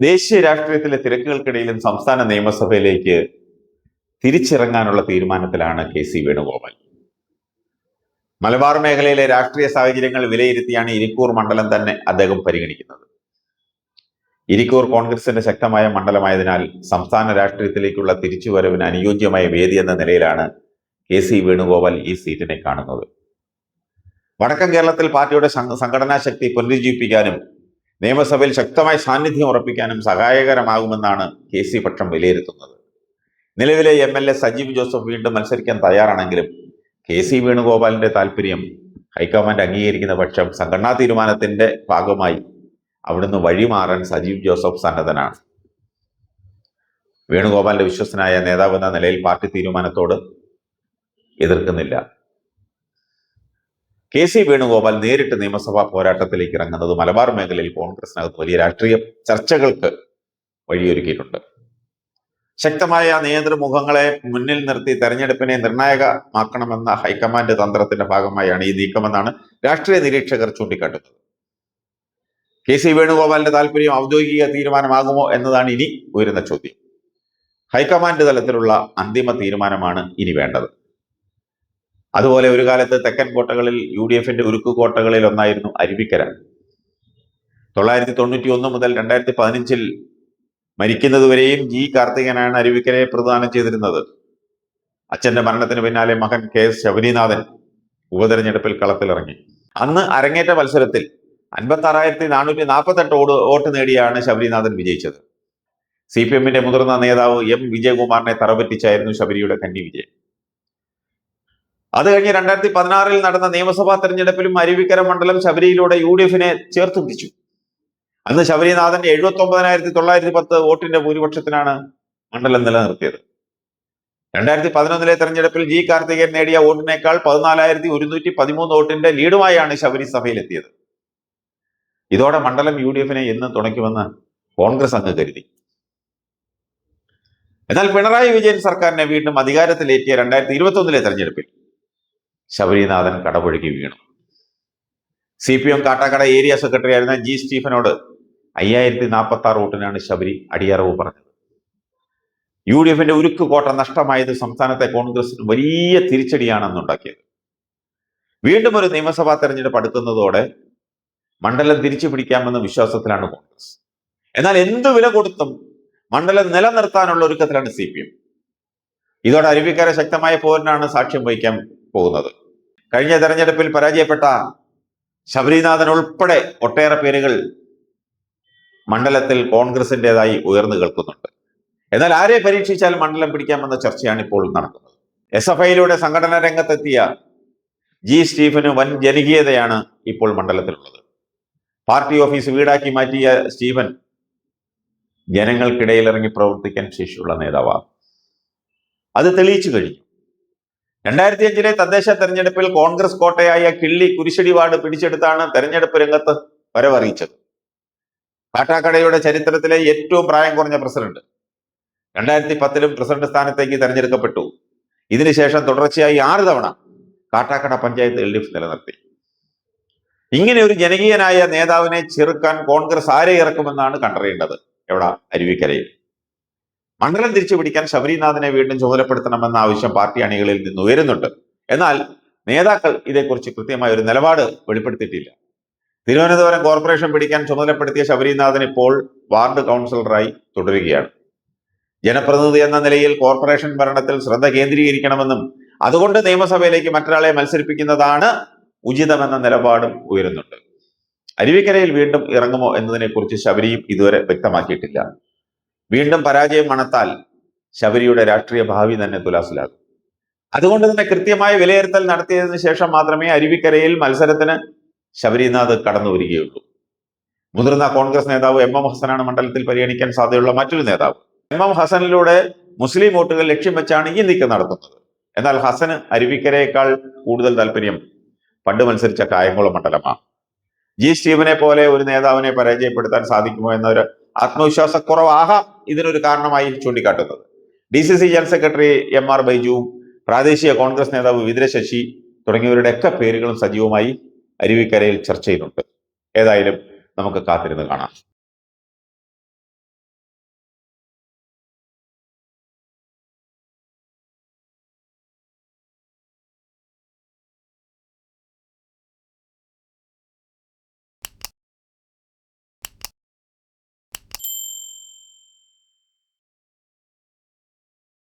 ദേശീയ രാഷ്ട്രീയത്തിലെ തിരക്കുകൾക്കിടയിലും സംസ്ഥാന നിയമസഭയിലേക്ക് തിരിച്ചിറങ്ങാനുള്ള തീരുമാനത്തിലാണ് കെ.സി. വേണുഗോപാൽ. മലബാർ മേഖലയിലെ രാഷ്ട്രീയ സാഹചര്യങ്ങൾ വിലയിരുത്തിയാണ് ഇരിക്കൂർ മണ്ഡലം തന്നെ അദ്ദേഹം പരിഗണിക്കുന്നത്. ഇരിക്കൂർ കോൺഗ്രസിന്റെ ശക്തമായ മണ്ഡലമായതിനാൽ സംസ്ഥാന രാഷ്ട്രീയത്തിലേക്കുള്ള തിരിച്ചുവരവിന് അനുയോജ്യമായ വേദി എന്ന നിലയിലാണ് കെ.സി. വേണുഗോപാൽ ഈ സീറ്റിനെ കാണുന്നത്. വടക്കൻ കേരളത്തിൽ പാർട്ടിയുടെ സംഘടനാ ശക്തി പുനരുജ്ജീവിപ്പിക്കാനും നിയമസഭയിൽ ശക്തമായ സാന്നിധ്യം ഉറപ്പിക്കാനും സഹായകരമാകുമെന്നാണ് കെ.സി. പക്ഷം വിലയിരുത്തുന്നത്. നിലവിലെ എം.എൽ.എ. സജീവ് ജോസഫ് വീണ്ടും മത്സരിക്കാൻ തയ്യാറാണെങ്കിലും കെ.സി. വേണുഗോപാലിന്റെ താല്പര്യം ഹൈക്കമാൻഡ് അംഗീകരിക്കുന്ന പക്ഷം സംഘടനാ തീരുമാനത്തിന്റെ ഭാഗമായി അവിടുന്ന് വഴിമാറാൻ സജീവ് ജോസഫ് സന്നദ്ധനാണ്. വേണുഗോപാലിന്റെ വിശ്വസനായ നേതാവ് എന്ന നിലയിൽ പാർട്ടി തീരുമാനത്തോട് എതിർക്കുന്നില്ല. കെ.സി. വേണുഗോപാൽ നേരിട്ട് നിയമസഭാ പോരാട്ടത്തിലേക്ക് ഇറങ്ങുന്നത് മലബാർ മേഖലയിൽ കോൺഗ്രസിനകത്ത് വലിയ രാഷ്ട്രീയ ചർച്ചകൾക്ക് വഴിയൊരുക്കിയിട്ടുണ്ട്. ശക്തമായ നേതൃമുഖങ്ങളെ മുന്നിൽ നിർത്തി തെരഞ്ഞെടുപ്പിനെ നിർണായകമാക്കണമെന്ന ഹൈക്കമാൻഡ് തന്ത്രത്തിന്റെ ഭാഗമായാണ് ഈ നീക്കമെന്നാണ് രാഷ്ട്രീയ നിരീക്ഷകർ ചൂണ്ടിക്കാട്ടുന്നത്. കെ.സി. വേണുഗോപാലിന്റെ താല്പര്യം ഔദ്യോഗിക തീരുമാനമാകുമോ എന്നതാണ് ഇനി ഉയരുന്ന ചോദ്യം. ഹൈക്കമാൻഡ് തലത്തിലുള്ള അന്തിമ തീരുമാനമാണ് ഇനി വേണ്ടത്. അതുപോലെ ഒരു കാലത്ത് തെക്കൻ കോട്ടകളിൽ UDFന്റെ ഉരുക്കു കോട്ടകളിൽ ഒന്നായിരുന്നു അരുവിക്കര. 1991 മുതൽ 2015 മരിക്കുന്നതുവരെയും G. കാർത്തികനാണ് അരുവിക്കരയെ പ്രദാനം ചെയ്തിരുന്നത്. അച്ഛന്റെ മരണത്തിന് പിന്നാലെ മകൻ KS ശബരിനാഥൻ ഉപതെരഞ്ഞെടുപ്പിൽ കളത്തിലിറങ്ങി. അന്ന് അരങ്ങേറ്റ മത്സരത്തിൽ 56,448 വോട്ട് നേടിയാണ് ശബരിനാഥൻ വിജയിച്ചത്. CPMന്റെ മുതിർന്ന നേതാവ് M. വിജയകുമാറിനെ തറപറ്റിച്ചായിരുന്നു ശബരിയുടെ കന്നി വിജയം. അത് കഴിഞ്ഞ് 2016 നടന്ന നിയമസഭാ തെരഞ്ഞെടുപ്പിലും അരുവിക്കര മണ്ഡലം ശബരിയിലൂടെ UDFനെ ചേർത്ത് പിടിച്ചു. അന്ന് ശബരിനാഥന്റെ 79,910 വോട്ടിന്റെ ഭൂരിപക്ഷത്തിനാണ് മണ്ഡലം നിലനിർത്തിയത്. 2011 തെരഞ്ഞെടുപ്പിൽ G. കാർത്തികൻ നേടിയ വോട്ടിനേക്കാൾ 14,113 വോട്ടിന്റെ ലീഡുമായാണ് ശബരി സഭയിലെത്തിയത്. ഇതോടെ മണ്ഡലം UDFനെ എന്നും തുണയ്ക്കുമെന്ന് കോൺഗ്രസ് അങ്ങ് കരുതി. എന്നാൽ പിണറായി വിജയൻ സർക്കാരിനെ വീണ്ടും അധികാരത്തിലേറ്റിയ 2021 തെരഞ്ഞെടുപ്പിൽ ശബരിനാഥൻ കടപുഴകി വീണു. CPM കാട്ടാക്കട ഏരിയ സെക്രട്ടറി ആയിരുന്ന G. സ്റ്റീഫനോട് 5,046 വോട്ടിനാണ് ശബരി അടിയറവ് പറഞ്ഞത്. UDFന്റെ ഉരുക്ക് കോട്ട നഷ്ടമായത് സംസ്ഥാനത്തെ കോൺഗ്രസിന് വലിയ തിരിച്ചടിയാണ് അന്നുണ്ടാക്കിയത്. വീണ്ടും ഒരു നിയമസഭാ തെരഞ്ഞെടുപ്പ് അടുക്കുന്നതോടെ മണ്ഡലം തിരിച്ചു പിടിക്കാമെന്ന വിശ്വാസത്തിലാണ് കോൺഗ്രസ്. എന്നാൽ എന്ത് വില കൊടുത്തും മണ്ഡലം നിലനിർത്താനുള്ള ഒരുക്കത്തിലാണ് CPM. ഇതോടെ അരുവിക്കര ശക്തമായ പോരിനാണ് സാക്ഷ്യം വഹിക്കാൻ പോകുന്നത്. കഴിഞ്ഞ തെരഞ്ഞെടുപ്പിൽ പരാജയപ്പെട്ട ശബരിനാഥൻ ഉൾപ്പെടെ ഒട്ടേറെ പേരുകൾ മണ്ഡലത്തിൽ കോൺഗ്രസിൻ്റെതായി ഉയർന്നു കേൾക്കുന്നുണ്ട്. എന്നാൽ ആരെ പരീക്ഷിച്ചാൽ മണ്ഡലം പിടിക്കാമെന്ന ചർച്ചയാണ് ഇപ്പോൾ നടക്കുന്നത്. SFIയിലൂടെ സംഘടനാ രംഗത്തെത്തിയ G. സ്റ്റീഫന് വൻ ജനകീയതയാണ് ഇപ്പോൾ മണ്ഡലത്തിലുള്ളത്. പാർട്ടി ഓഫീസ് വീടാക്കി മാറ്റിയ സ്റ്റീഫൻ ജനങ്ങൾക്കിടയിൽ ഇറങ്ങി പ്രവർത്തിക്കാൻ ശേഷിയുള്ള നേതാവാണ്. അത് തെളിയിച്ചു കഴിഞ്ഞു. 2005 തദ്ദേശ തെരഞ്ഞെടുപ്പിൽ കോൺഗ്രസ് കോട്ടയായ കിള്ളി കുരിശടി വാർഡ് പിടിച്ചെടുത്താണ് തെരഞ്ഞെടുപ്പ് രംഗത്ത് വരവറിയിച്ചത്. കാട്ടാക്കടയുടെ ചരിത്രത്തിലെ ഏറ്റവും പ്രായം കുറഞ്ഞ പ്രസിഡന്റ് 2010 പ്രസിഡന്റ് സ്ഥാനത്തേക്ക് തെരഞ്ഞെടുക്കപ്പെട്ടു. ഇതിനുശേഷം തുടർച്ചയായി 6 തവണ കാട്ടാക്കട പഞ്ചായത്ത് LDF നിലനിർത്തി. ഇങ്ങനെ ഒരു ജനകീയനായ നേതാവിനെ ചെറുക്കാൻ കോൺഗ്രസ് ആരെ ഇറക്കുമെന്നാണ് കണ്ടറിയേണ്ടത്. എവിടെ? അരുവിക്കരയിൽ. മണ്ഡലം തിരിച്ചു പിടിക്കാൻ ശബരിനാഥനെ വീണ്ടും ചുമതലപ്പെടുത്തണമെന്ന ആവശ്യം പാർട്ടി അണികളിൽ നിന്ന് ഉയരുന്നുണ്ട്. എന്നാൽ നേതാക്കൾ ഇതേക്കുറിച്ച് കൃത്യമായ ഒരു നിലപാട് വെളിപ്പെടുത്തിയിട്ടില്ല. തിരുവനന്തപുരം കോർപ്പറേഷൻ പിടിക്കാൻ ചുമതലപ്പെടുത്തിയ ശബരിനാഥൻ ഇപ്പോൾ വാർഡ് കൗൺസിലറായി തുടരുകയാണ്. ജനപ്രതിനിധി എന്ന നിലയിൽ കോർപ്പറേഷൻ ഭരണത്തിൽ ശ്രദ്ധ കേന്ദ്രീകരിക്കണമെന്നും അതുകൊണ്ട് നിയമസഭയിലേക്ക് മറ്റൊരാളെ മത്സരിപ്പിക്കുന്നതാണ് ഉചിതമെന്ന നിലപാടും ഉയരുന്നുണ്ട്. അരുവിക്കരയിൽ വീണ്ടും ഇറങ്ങുമോ എന്നതിനെക്കുറിച്ച് ശബരിയും ഇതുവരെ വ്യക്തമാക്കിയിട്ടില്ല. വീണ്ടും പരാജയം മണത്താൽ ശബരിയുടെ രാഷ്ട്രീയ ഭാവി തന്നെ തുലാസിലാകും. അതുകൊണ്ട് തന്നെ കൃത്യമായ വിലയിരുത്തൽ നടത്തിയതിനു ശേഷം മാത്രമേ അരുവിക്കരയിൽ മത്സരത്തിന് ശബരിനാഥ് കടന്നു വരികയുള്ളൂ. മുതിർന്ന കോൺഗ്രസ് നേതാവ് M. ഹസനാണ് മണ്ഡലത്തിൽ പരിഗണിക്കാൻ സാധ്യതയുള്ള മറ്റൊരു നേതാവ്. M. ഹസനിലൂടെ മുസ്ലിം വോട്ടുകൾ ലക്ഷ്യം വെച്ചാണ് ഈ നീക്കം നടത്തുന്നത്. എന്നാൽ ഹസന് അരുവിക്കരയേക്കാൾ കൂടുതൽ താല്പര്യം പണ്ട് മത്സരിച്ച കായംകുളം മണ്ഡലമാണ്. G. സ്റ്റീഫനെ പോലെ ഒരു നേതാവിനെ പരാജയപ്പെടുത്താൻ സാധിക്കുമോ എന്നൊരു ആത്മവിശ്വാസക്കുറവാകാം ഇതിനൊരു കാരണമായി ചൂണ്ടിക്കാട്ടുന്നത്. DCC ജനറൽ സെക്രട്ടറി MR ബൈജുവും പ്രാദേശിക കോൺഗ്രസ് നേതാവ് വിതുര ശശി തുടങ്ങിയവരുടെയൊക്കെ പേരുകളും സജീവമായി അരുവിക്കരയിൽ ചർച്ച ചെയ്യുന്നുണ്ട്. ഏതായാലും നമുക്ക് കാത്തിരുന്ന് കാണാം.